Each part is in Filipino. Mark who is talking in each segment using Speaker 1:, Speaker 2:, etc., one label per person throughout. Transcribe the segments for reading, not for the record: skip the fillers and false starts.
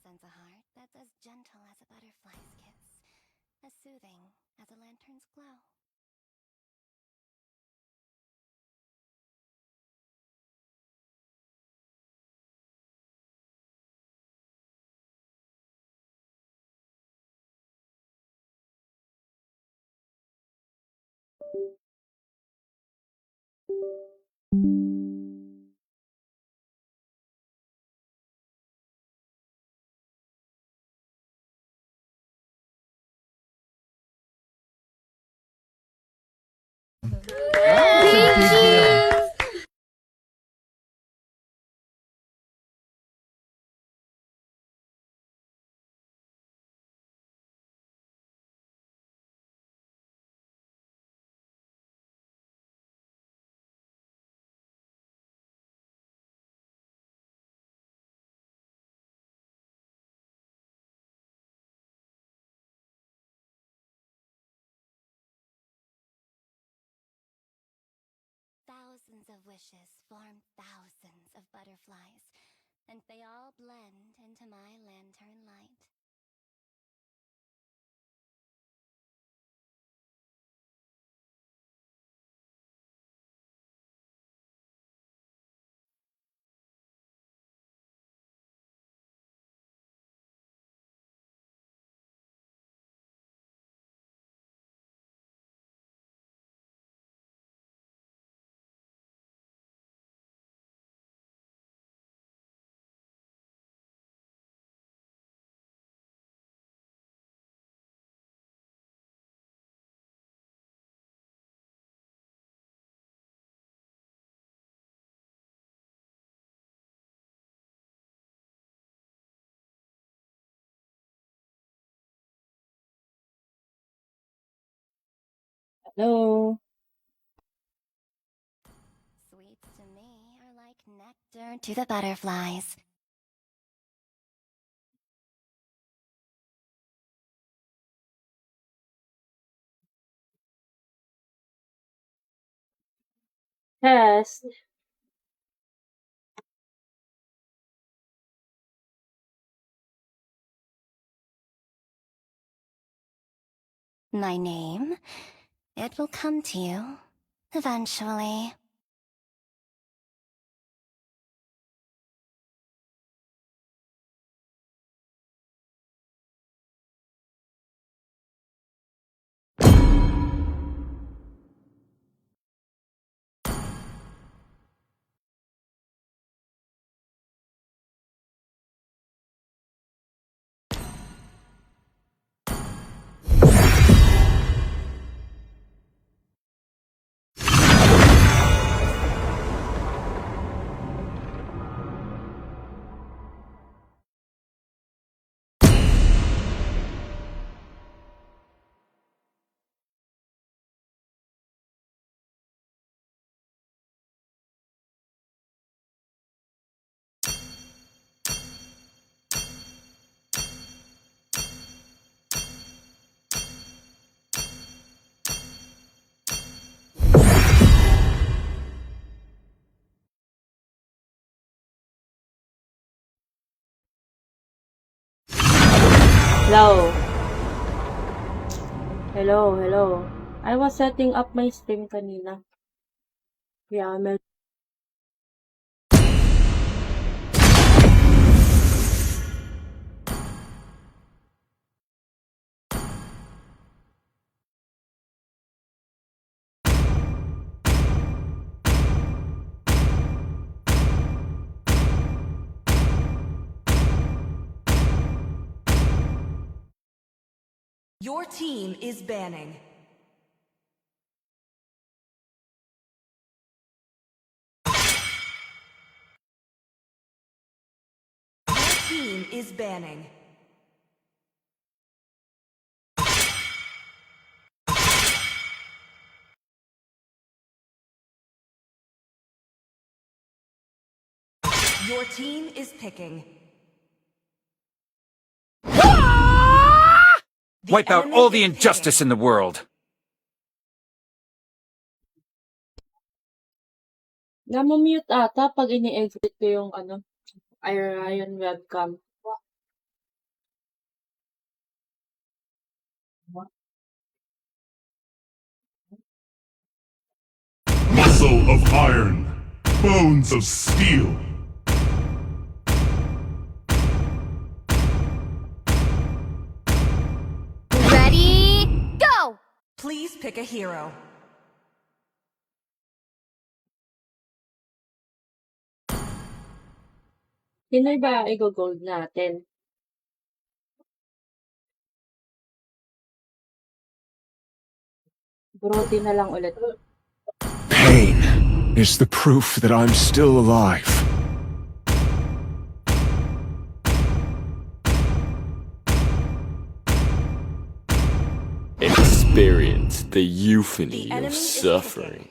Speaker 1: sends a heart that's as gentle as a butterfly's kiss, as soothing as a lantern's glow. Thousands of wishes form thousands of butterflies, and they all blend into my lantern light.
Speaker 2: Hello.
Speaker 1: Sweets to me are like nectar to the butterflies.
Speaker 2: Yes.
Speaker 1: My name? It will come to you, eventually.
Speaker 2: Hello. Hello. I was setting up my stream kanina. Yeah,
Speaker 3: Your team is banning. Your team is banning. Your team is picking.
Speaker 4: Wipe out all the injustice in the world.
Speaker 2: Namo-mute ata pag ini-exit ko yung Orion webcam.
Speaker 5: Muscle of iron, bones of steel.
Speaker 1: Ready, go!
Speaker 3: Please pick a hero.
Speaker 2: Sino ba i-gold natin? Brody na lang ulit.
Speaker 5: Pain is the proof that I'm still alive.
Speaker 6: Experience the euphony
Speaker 3: The enemy
Speaker 6: of
Speaker 3: is
Speaker 6: suffering.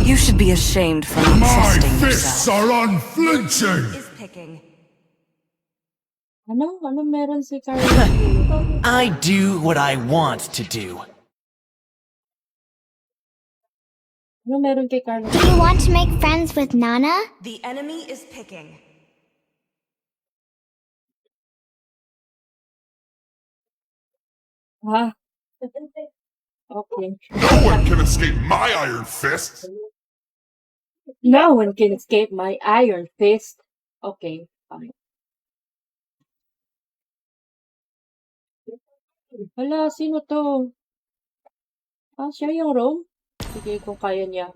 Speaker 3: You should be ashamed for not
Speaker 5: My
Speaker 3: trusting
Speaker 5: fists
Speaker 3: yourself.
Speaker 5: are unflinching!
Speaker 3: Is picking.
Speaker 2: Ano? Ano meron si Carlos?
Speaker 7: I do what I want to do.
Speaker 2: Ano meron kay Carlos?
Speaker 1: Do you want to make friends with Nana?
Speaker 3: The enemy is picking.
Speaker 2: Ha? Okay.
Speaker 5: No one can escape my iron fist!
Speaker 2: No one can escape my iron fist. Okay, fine. Hala, sino to? Ah, siya yung Rome? Sige, kung kaya niya.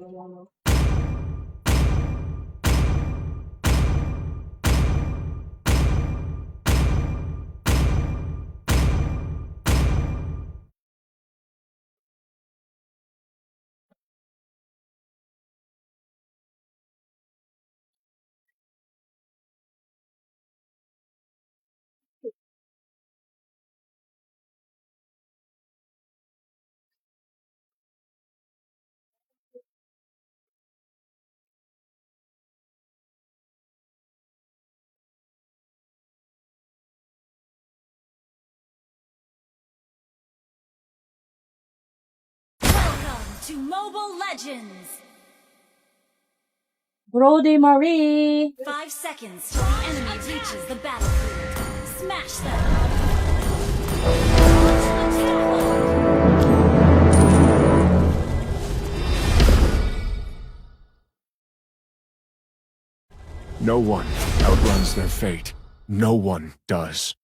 Speaker 8: Welcome to Mobile Legends!
Speaker 2: Brody Marie!
Speaker 8: 5 seconds till the enemy reaches the battlefield. Smash them!
Speaker 5: No one outruns their fate. No one does.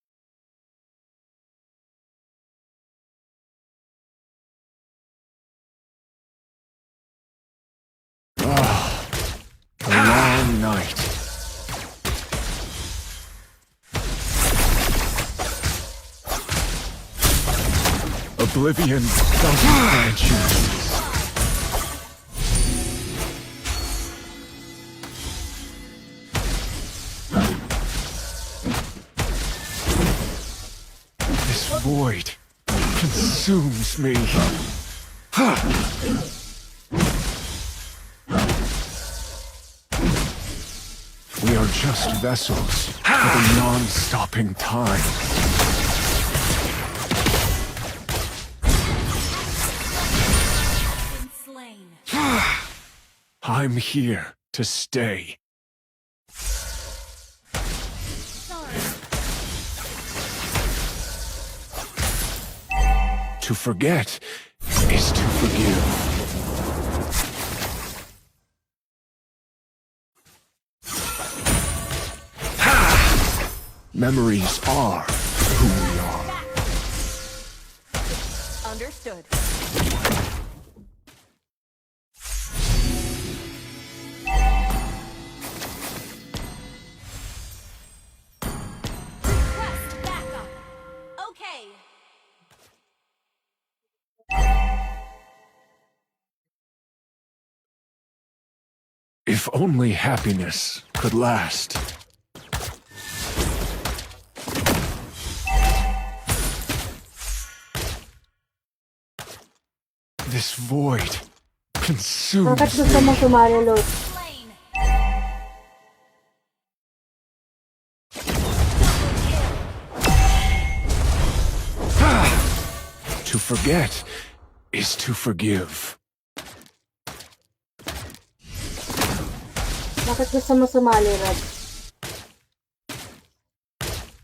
Speaker 5: A long night. Oblivion doesn't grant you peace. This void consumes me. We are just vessels for the non-stopping time.
Speaker 8: Been slain.
Speaker 5: I'm here to stay.
Speaker 8: Sorry.
Speaker 5: To forget is to forgive. Memories are who we are.
Speaker 3: Understood.
Speaker 8: Request backup. Okay.
Speaker 5: If only happiness could last. This void consumes
Speaker 2: Bakit gusto
Speaker 5: me.
Speaker 2: mong sumali, Lord?
Speaker 8: Slain.
Speaker 5: To forget is to forgive.
Speaker 2: Bakit gusto mo sumali, Rod?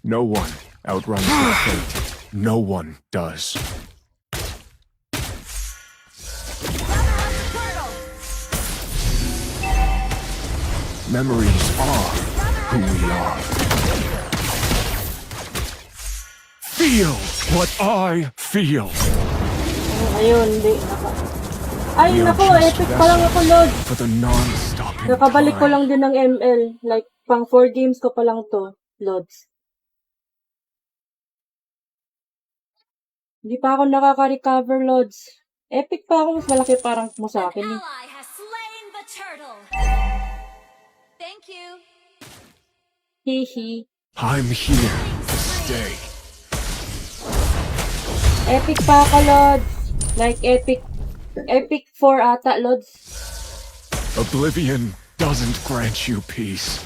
Speaker 5: No one outruns their fate. no one does. Memories are who we are. Feel what I feel.
Speaker 2: Ayun, hindi. Ay,
Speaker 5: We are
Speaker 2: nako,
Speaker 5: just
Speaker 2: epic pa lang ako, Lods.
Speaker 5: For the non-stopping
Speaker 2: Nakabalik ko
Speaker 5: time.
Speaker 2: lang din ng ML. Like, pang 4 games ko pa lang to, Lods. Hindi pa ako nakaka-recover, Lods. Epic pa ako, mas malaki parang mo sa akin.
Speaker 8: An ally has slain the turtle. Thank you.
Speaker 2: Hihi.
Speaker 5: I'm here to stay.
Speaker 2: Epic pa ako, Lods. Like, epic 4 ata, Lods.
Speaker 5: Oblivion doesn't grant you peace.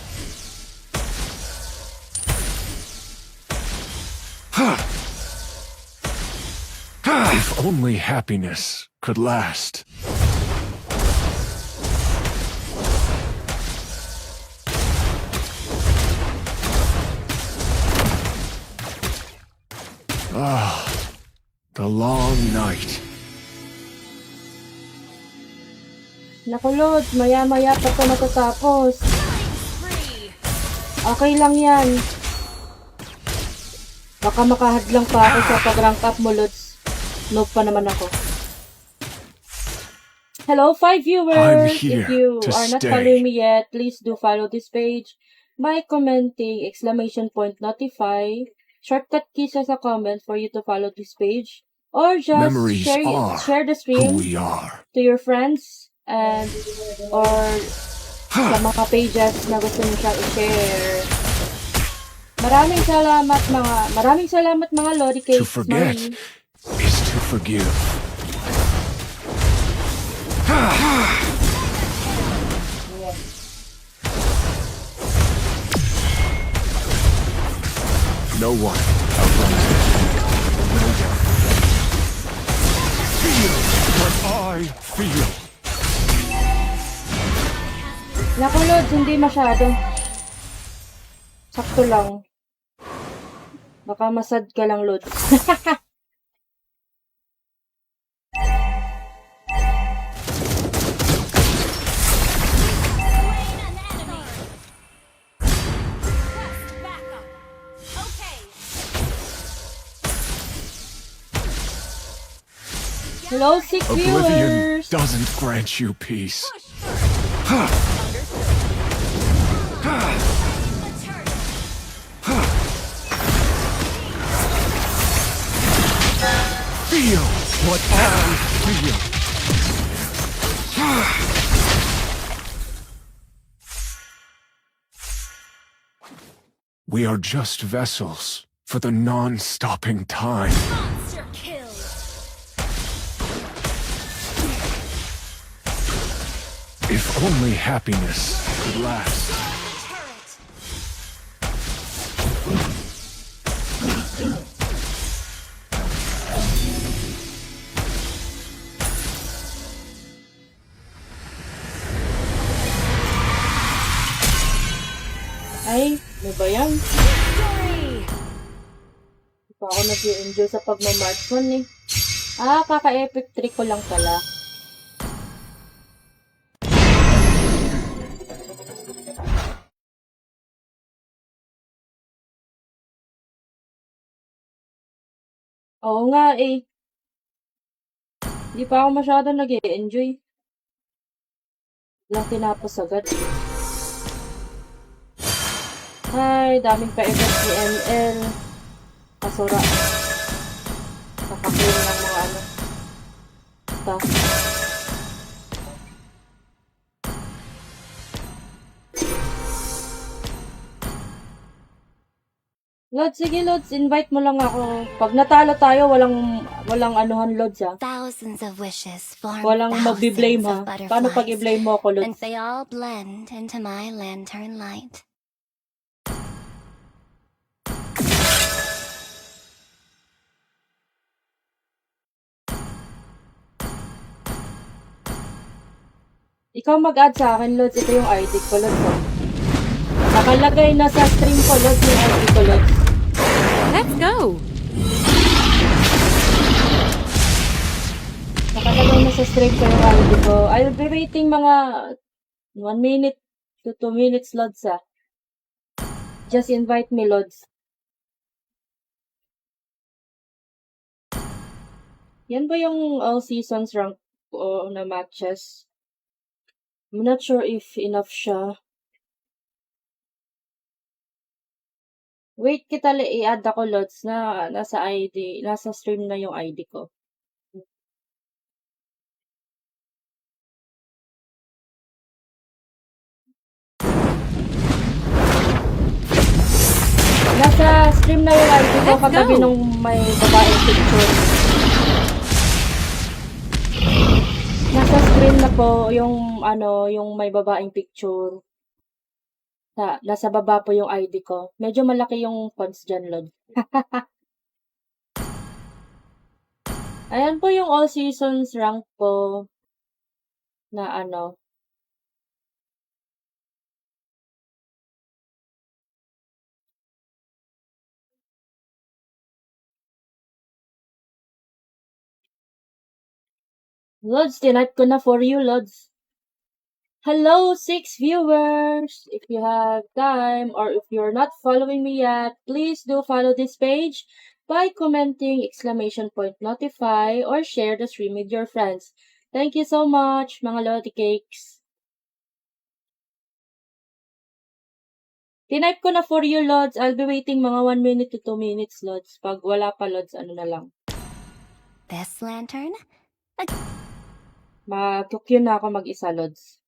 Speaker 5: If only happiness could last. Ah, the long night.
Speaker 2: Naku, Lods, maya-maya pa ito natatapos.
Speaker 8: Free.
Speaker 2: Okay lang yan. Baka makahadlang pa ako sa pag-rank up mo, Lods. Noob pa naman ako. Hello, 5 viewers!
Speaker 5: I'm here
Speaker 2: If you
Speaker 5: to
Speaker 2: are not
Speaker 5: stay.
Speaker 2: following me yet, please do follow this page by commenting !notify. Shortcut keys as a comment for you to follow this page. Or just
Speaker 5: Memories are
Speaker 2: share the
Speaker 5: who
Speaker 2: stream
Speaker 5: we are.
Speaker 2: to your friends and or sa mga pages na gusto niyo siyang i-share. Maraming salamat mga Lodi
Speaker 5: To
Speaker 2: Cakes.
Speaker 5: forget
Speaker 2: Mami.
Speaker 5: is to forgive. No one outruns it. No one. Feel what I feel.
Speaker 2: Naku, Lods, hindi masyado. Sakto lang. Baka masad ka lang, Lods.
Speaker 8: Slain an enemy. Request backup. Okay.
Speaker 2: Hello, 6
Speaker 5: Oblivion
Speaker 2: viewers!
Speaker 5: doesn't grant you peace. Feel what I feel. We are just vessels for the non-stopping time.
Speaker 8: Monster kill.
Speaker 5: If only happiness could last.
Speaker 8: Turret.
Speaker 2: Ay, ano ba yan?
Speaker 8: Victory.
Speaker 2: Hindi pa ako nag-enjoy sa pagmamarksman eh. Ah, kaka-epic trick ko lang pala. Oo nga eh. Hindi pa ako masyado nag-enjoy. Lang tinapos agad. Ay, daming pa-event ni ML. Kasura. Nakaklin ng mga ano. Stuff. Lods, sige Lods, invite mo lang ako. Pag natalo tayo, walang anuhan Lods ha.
Speaker 1: Thousands of wishes form
Speaker 2: Walang
Speaker 1: thousands
Speaker 2: magbi-blame ha.
Speaker 1: of butterflies.
Speaker 2: Paano pag i-blame mo ako
Speaker 1: And
Speaker 2: Lods?
Speaker 1: they all blend into my lantern light.
Speaker 2: Ikaw mag-add sa akin Lods, ito yung ID ko Lods ha. Nakalagay na sa stream ko Lods yung ID ko Lods.
Speaker 3: Let's go.
Speaker 2: nasa stream ko yung ID ko. I'll be waiting mga 1 minute to 2 minutes, Lods, ah. Just invite me, Lods. Yan ba yung all seasons rank o na matches? I'm not sure if enough siya. Wait, kita i-add ako, Lods, na nasa ID, nasa stream na yung ID ko. Nasa stream na yung ID ko katabi nung may babaeng picture. Nasa screen na po yung yung may babaeng picture. Nasa baba po yung ID ko. Medyo malaki yung fonts dyan, Lod. Ayan po yung all seasons rank po na Lods, tinype ko na for you, Lods. Hello, 6 viewers! If you have time or if you're not following me yet, please do follow this page by commenting !notify or share the stream with your friends. Thank you so much, mga Lodi Cakes. Tinype ko na for you, Lods. I'll be waiting mga 1 minute to 2 minutes, Lods. Pag wala pa, Lods, na lang.
Speaker 1: This lantern?
Speaker 2: Mag-Q na ako mag-isa, Lods.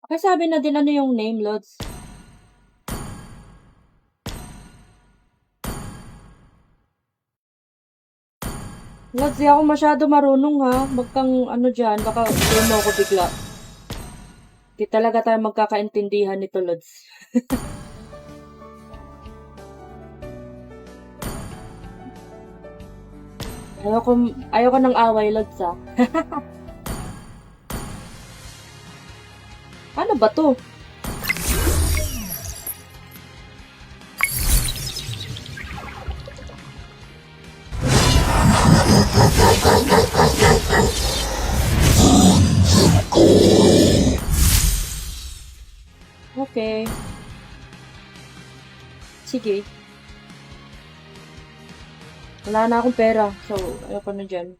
Speaker 2: Okay, sabi na din yung name, Lods. Lods, di ako masyado marunong, ha. Magkang dyan, baka mo ako bigla. Di talaga tayo magkakaintindihan nito, Lods. Ayoko ng away, Lods, ha. Ano ba to? Okay. Sige. Wala na akong pera. So, ayoko na dyan.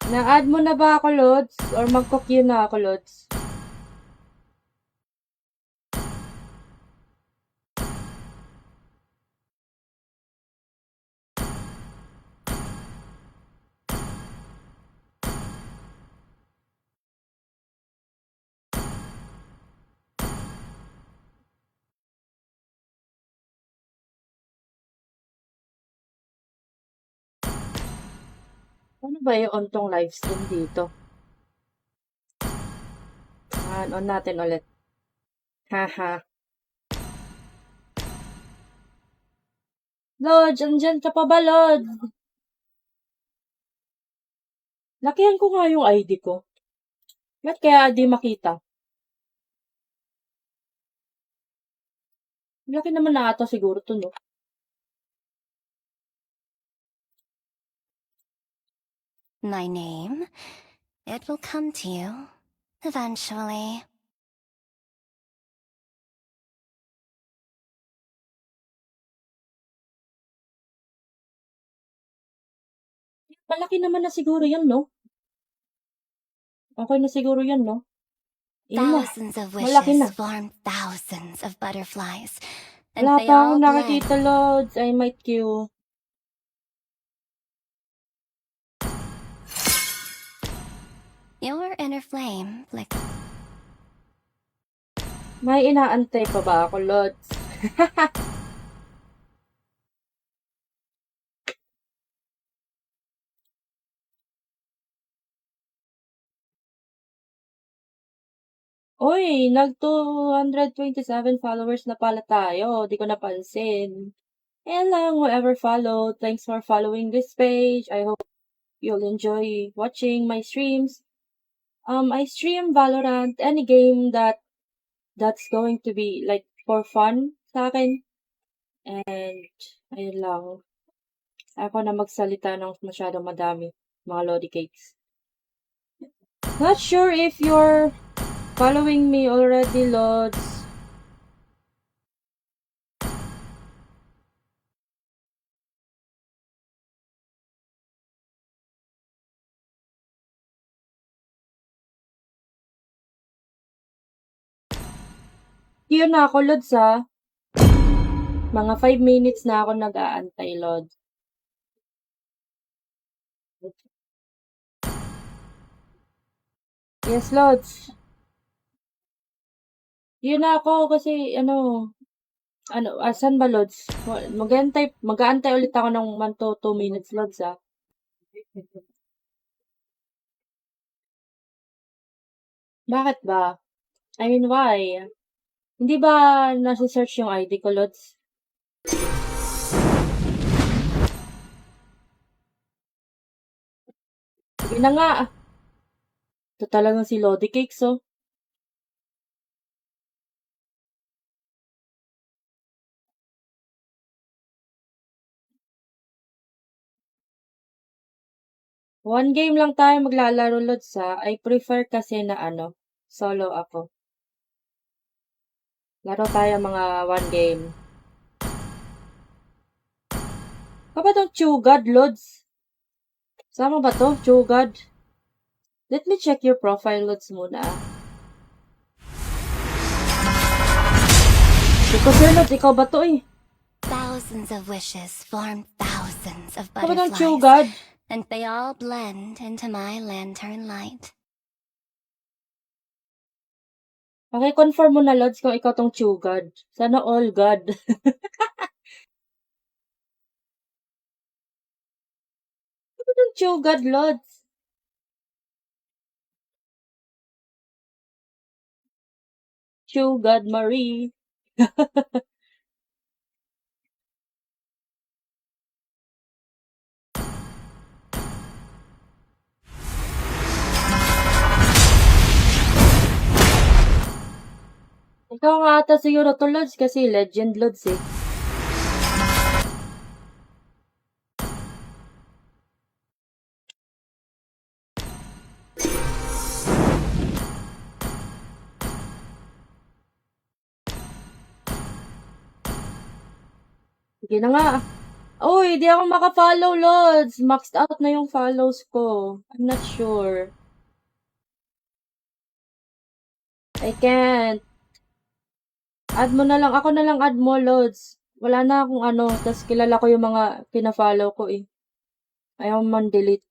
Speaker 2: Na-add mo na ba ako, Lods? Or magko-queue na ako, Lods? Ano ba yung tong live stream dito? On natin ulit. Haha. Lodge, andyan ka pa ba, Lodge? Lakihan ko nga yung ID ko. Ba't kaya di makita? Laki naman na ata siguro to, no?
Speaker 1: My name? It will come to you. Eventually.
Speaker 2: Malaki naman na siguro yan, no? Okay na siguro yan, no?
Speaker 1: Thousands of
Speaker 2: malaki na.
Speaker 1: wishes form thousands of butterflies. And
Speaker 2: Wala
Speaker 1: they
Speaker 2: pa
Speaker 1: all
Speaker 2: akong
Speaker 1: blend.
Speaker 2: nakakita, Lods. I might queue.
Speaker 1: Your inner flame flickers.
Speaker 2: May inaantay pa ba ako, Lods? Uy, nag 227 followers na pala tayo. Di ko napansin. And lang, whoever followed, thanks for following this page. I hope you'll enjoy watching my streams. I stream Valorant, any game that's going to be like for fun sa akin. And, ayun lang. Ako na magsalita ng masyadong madami, mga Lodi Cakes. Not sure if you're following me already, Lods. Yun na ako, Lods, ha. Mga 5 minutes na ako nag-aantay, Lods. Yes, Lods. Yun na ako kasi, saan ba, Lods? Mag-aantay ulit ako ng 1 to 2 minutes, Lods, ha. Bakit ba? I mean, why? Hindi ba nasa-search yung ID ko, Lods? Sige na nga. Ito talagang si Lodi Cakes, oh. One game lang tayo maglalaro, Lods, ha. I prefer kasi na solo ako. Laro tayo mga 1 game. Kapag itong Chugad, Lods? Sama ba to? Chugad? Let me check your profile, Lods, muna. Ikaw, Sir Lods, ikaw ba to, eh?
Speaker 1: Thousands of wishes form thousands of
Speaker 2: Kapag itong
Speaker 1: butterflies,
Speaker 2: Chugad?
Speaker 1: and they all blend into my lantern light.
Speaker 2: Paki-confirm mo na, Lods, kung ikaw tong Chugad. Sana all God. Kapag itong Chugad, Lods? Chugad Marie. Ikaw nga ata siguro to, Lods, kasi legend, Lods, eh. Sige na nga. Uy, di ako maka-follow, Lods. Maxed out na yung follows ko. I'm not sure. I can't. Add mo na lang. Ako na lang add mo, Lods. Wala na akong tas kilala ko yung mga pina-follow ko, eh. Ayaw man delete.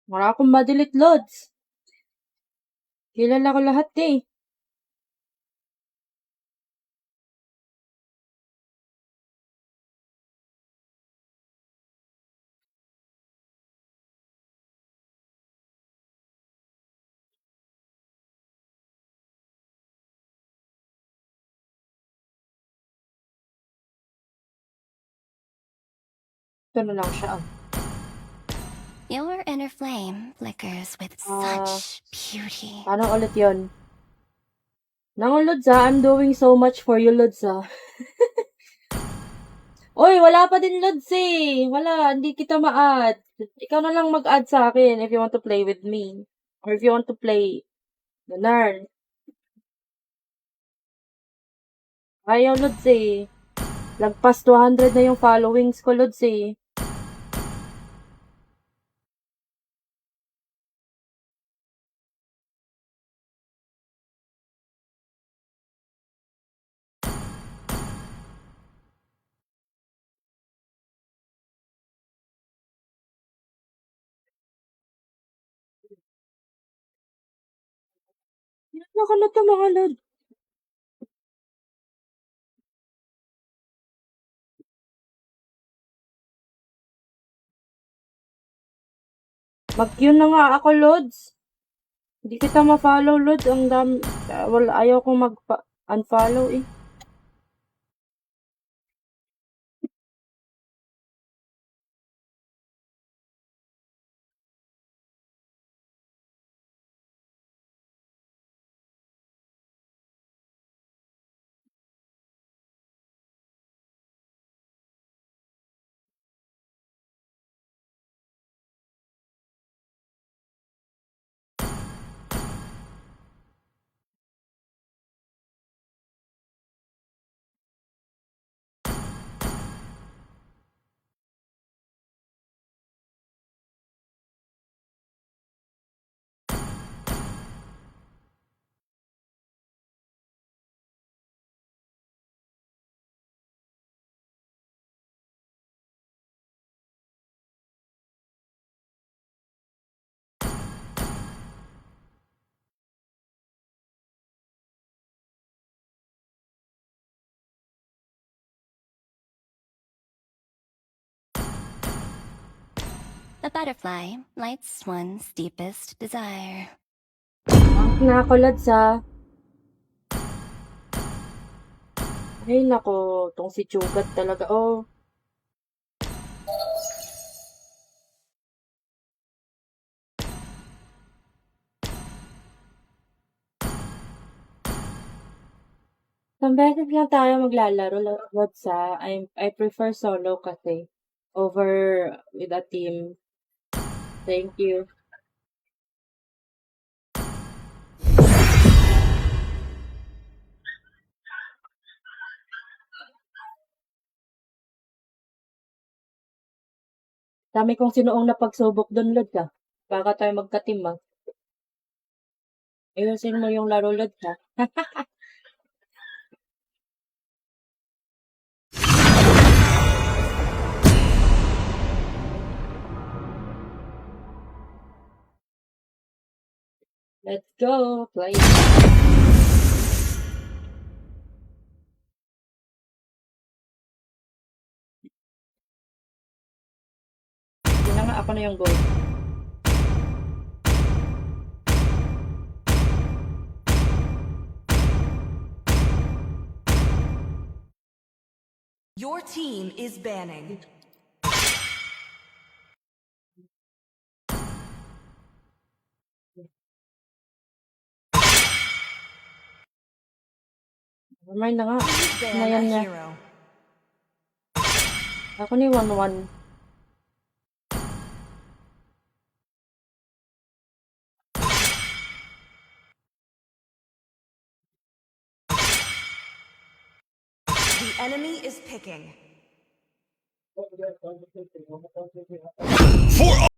Speaker 2: Wala akong ma-delete, Lods. Kilala ko lahat, eh. Ito na lang siya.
Speaker 1: Your inner flame flickers with such beauty.
Speaker 2: Paano ulit yun? Nang Lods, I'm doing so much for you, Lods, Oy, wala pa din, Lods, eh. Wala, hindi kita ma-add. Ikaw na lang mag-add sa akin if you want to play with me. Or if you want to play Narn. Ayaw, Lods, eh. Lagpas 200 na yung followings ko, Lods, eh. Ano ka na to, mga Lods? Mag-Q na nga ako, Lods. Hindi kita ma-follow, Lods. Ang dami. Wala, ayaw kong mag-unfollow eh.
Speaker 1: The butterfly lights one's deepest desire.
Speaker 2: Na ako, Lods, ha. Ay, nako. Tong si Chugat talaga. Oh. Isang beses lang tayo maglalaro, Lods, ha. I prefer solo kasi. Over with a team. Thank you. Dami kong sinuong napagsubok doon, Lods, ha. Baka tayo magka-team, ha. Ayusin mo yung laro, Lods, ha. Let's go, play. Yun na nga, ako na yung goal.
Speaker 3: Your team is banning.
Speaker 2: Nevermind na nga.
Speaker 3: Ban
Speaker 2: Nayan
Speaker 3: a
Speaker 2: niya.
Speaker 3: hero.
Speaker 2: Ako ni 1-1.
Speaker 3: The enemy is picking.
Speaker 5: For